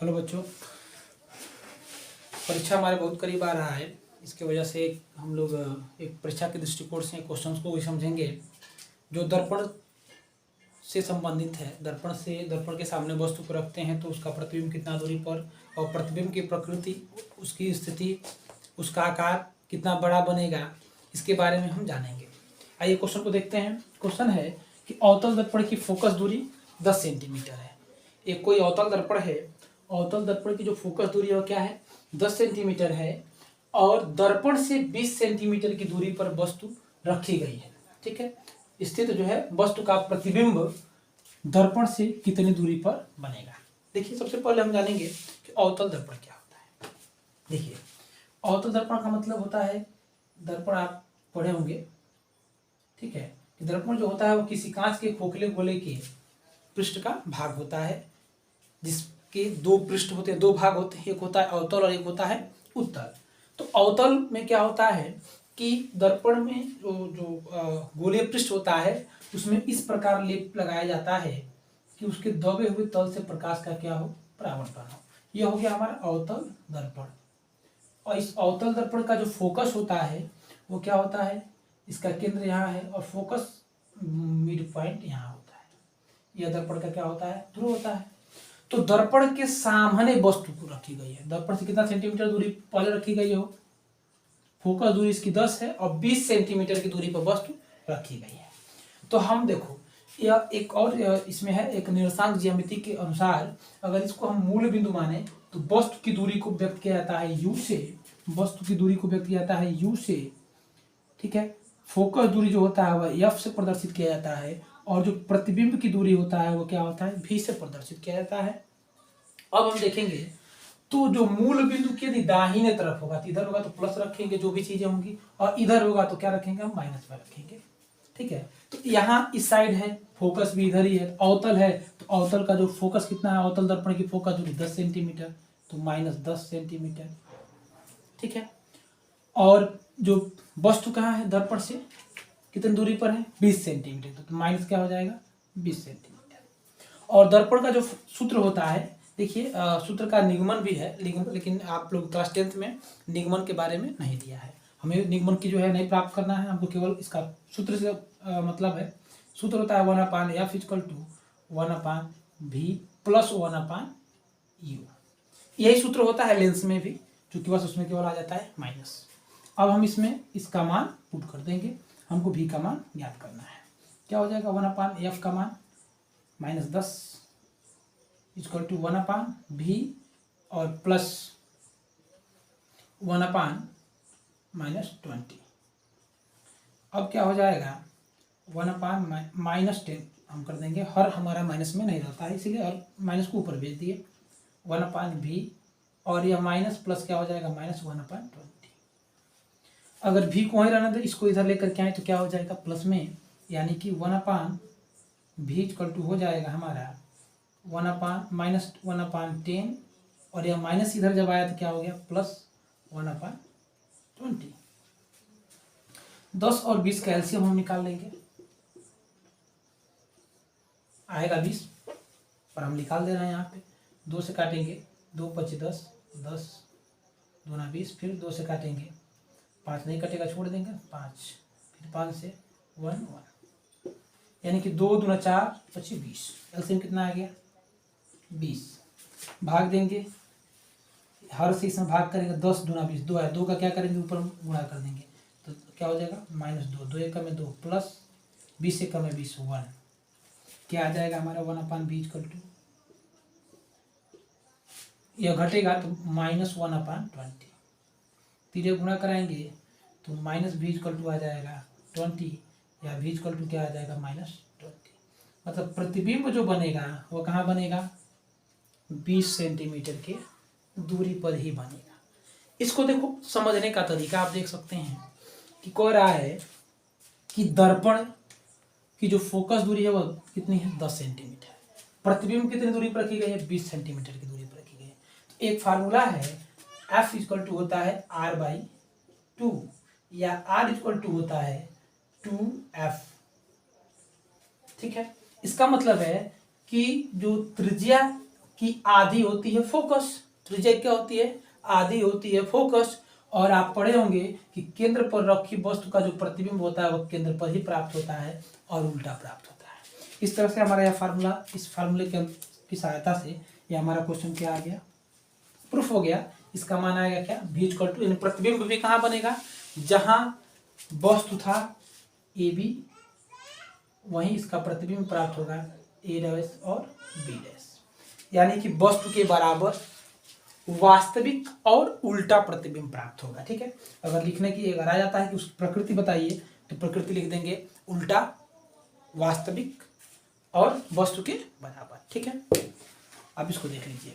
Hello बच्चों, परीक्षा हमारे बहुत करीब आ रहा है। इसके वजह से हम लोग एक परीक्षा के दृष्टिकोण से क्वेश्चंस को भी समझेंगे जो दर्पण से संबंधित है। दर्पण के सामने वस्तु को रखते हैं तो उसका प्रतिबिंब कितना दूरी पर, और प्रतिबिंब की प्रकृति, उसकी स्थिति, उसका आकार कितना बड़ा बनेगा, इसके बारे में हम जानेंगे। आइए क्वेश्चन को देखते हैं। क्वेश्चन है कि अवतल दर्पण की फोकस दूरी 10 सेंटीमीटर है। एक कोई अवतल दर्पण है, अवतल दर्पण की जो फोकस दूरी है वो क्या है, 10 सेंटीमीटर है, और दर्पण से 20 सेंटीमीटर की दूरी पर वस्तु रखी गई है। ठीक है, स्थित जो है वस्तु का प्रतिबिंब दर्पण से कितनी दूरी पर बनेगा। देखिए, सबसे पहले हम जानेंगे कि अवतल दर्पण क्या होता है। देखिए, अवतल दर्पण का मतलब होता है, दर्पण आप पढ़े होंगे, ठीक है, कि दर्पण जो होता है वो किसी कांच के खोखले गोले के पृष्ठ का भाग होता है, जिसके दो पृष्ठ होते हैं, दो भाग होते हैं, एक होता है अवतल और एक होता है उत्तल। तो अवतल में क्या होता है कि दर्पण में जो गोलीय पृष्ठ होता है उसमें इस प्रकार लेप लगाया जाता है कि उसके दबे हुए तल से प्रकाश का क्या हो, परावर्तन हो। यह हो गया हमारा अवतल दर्पण। और इस अवतल दर्पण का जो फोकस होता है वो क्या होता है, इसका केंद्र यहाँ है और फोकस मिड पॉइंट यहाँ होता है। यह दर्पण का क्या होता है, ध्रुव होता है। तो दर्पण के सामने वस्तु को रखी गई है। दर्पण से कितना सेंटीमीटर दूरी पहले रखी गई हो, फोकस दूरी इसकी 10 है और 20 सेंटीमीटर की दूरी पर वस्तु रखी गई है। तो हम देखो, यह एक और इसमें है, एक निर्देशांक ज्यामिति के अनुसार अगर इसको हम मूल बिंदु माने तो वस्तु की दूरी को व्यक्त किया जाता है u से, वस्तु की दूरी को व्यक्त किया जाता है u से, ठीक है। फोकस दूरी जो होता है वह f से प्रदर्शित किया जाता है, और जो प्रतिबिंब की दूरी होता है वो क्या होता है, v से प्रदर्शित किया जाता है। अब हम देखेंगे तो जो मूल बिंदु की यदि दाहिने तरफ होगा तो इधर होगा तो प्लस रखेंगे जो भी चीजें होंगी, और इधर होगा तो क्या रखेंगे, हम माइनस में रखेंगे। ठीक है, तो यहाँ इस साइड है, फोकस भी इधर ही है, अवतल है, तो अवतल का जो फोकस कितना है, अवतल दर्पण की फोकस दूरी 10 सेंटीमीटर, तो -10 सेंटीमीटर। ठीक है, और जो वस्तु कहाँ है, दर्पण से कितनी दूरी पर है, 20 सेंटीमीटर, तो माइनस क्या हो जाएगा, 20 सेंटीमीटर। और दर्पण का जो सूत्र होता है, देखिए सूत्र का निगमन भी है, लेकिन आप लोग क्लास 10th में निगमन के बारे में नहीं दिया है। हमें निगमन की जो है नहीं प्राप्त करना है, हमको केवल इसका सूत्र से मतलब है। सूत्र होता है 1/f = 1/v + 1/u। यही सूत्र होता है लेंस में भी, चूंकि बस उसमें केवल आ जाता है माइनस। अब हम इसमें इसका मान पुट कर देंगे, हमको v का मान ज्ञात करना है। क्या हो जाएगा, 1/f का मान -10 = 1/v और प्लस 1/-20। अब क्या हो जाएगा, 1/-10 हम कर देंगे, हर हमारा माइनस में नहीं रहता है इसीलिए, और माइनस को ऊपर भेज दिए, 1/v, और यह माइनस प्लस क्या हो जाएगा, -1/20। अगर v को वहीं रहना दे, इसको इधर लेकर के आए तो क्या हो जाएगा, प्लस में, यानी कि 1/v = हो जाएगा हमारा 1/-1/10, और यह माइनस इधर जब आया तो क्या हो गया, +1/20। 10 और 20 का एलसीएम हम निकाल लेंगे, आएगा 20, पर हम निकाल दे रहे हैं यहाँ पे। 2 से काटेंगे, 2 × 5 = 10, 10 × 2 = 20, फिर 2 से काटेंगे, 5 नहीं कटेगा, छोड़ देंगे, 5, फिर 5 से 1, यानी कि 2 × 2 = 4, 25, 20। एलसीएम कितना आ गया, 20। भाग देंगे, हर से इसमें भाग करेंगे, 10 × 20, 2 है, 2 का क्या करेंगे, ऊपर गुणा कर देंगे, तो क्या हो जाएगा, -2, 2 × 2 = 2, प्लस 20 × 20 = 1। क्या आ जाएगा हमारा, 1/v = यह घटेगा तो -1/20। फिर ये गुणा कराएंगे तो -v = आ जाएगा 20, या v = क्या आ जाएगा, -20। मतलब प्रतिबिंब जो बनेगा वो कहाँ बनेगा, 20 सेंटीमीटर के दूरी पर ही बनेगा। इसको देखो, समझने का तरीका आप देख सकते हैं कि कह रहा है कि दर्पण की जो फोकस दूरी है वो कितनी है, 10 सेंटीमीटर। प्रतिबिंब कितनी दूरी पर रखी गई है, 20 सेंटीमीटर की दूरी पर रखी गई है। तो एक फार्मूला है, F = होता है r/2, या R = होता है 2f। ठीक है, इसका मतलब है कि जो त्रिज्या कि आधी होती है फोकस, त्रिज्या क्या होती है, आधी होती है फोकस, और आप पढ़े होंगे कि केंद्र पर रखी वस्तु का जो प्रतिबिंब होता है वह केंद्र पर ही प्राप्त होता है और उल्टा प्राप्त होता है। इस तरह से हमारा यह फार्मूला, इस फार्मूले की सहायता से ये हमारा क्वेश्चन क्या आ गया, प्रूफ हो गया। इसका मान आएगा क्या, v इक्वल टू, प्रतिबिंब भी कहाँ बनेगा, जहां वस्तु था ए बी, वहीं इसका प्रतिबिंब प्राप्त होगा ए डैश और बी डैश, यानी कि वस्तु के बराबर वास्तविक और उल्टा प्रतिबिंब प्राप्त होगा। ठीक है, अगर लिखने की अगर आ जाता है कि उस प्रकृति बताइए तो प्रकृति लिख देंगे उल्टा, वास्तविक और वस्तु के बराबर। ठीक है, अब इसको देख लीजिए।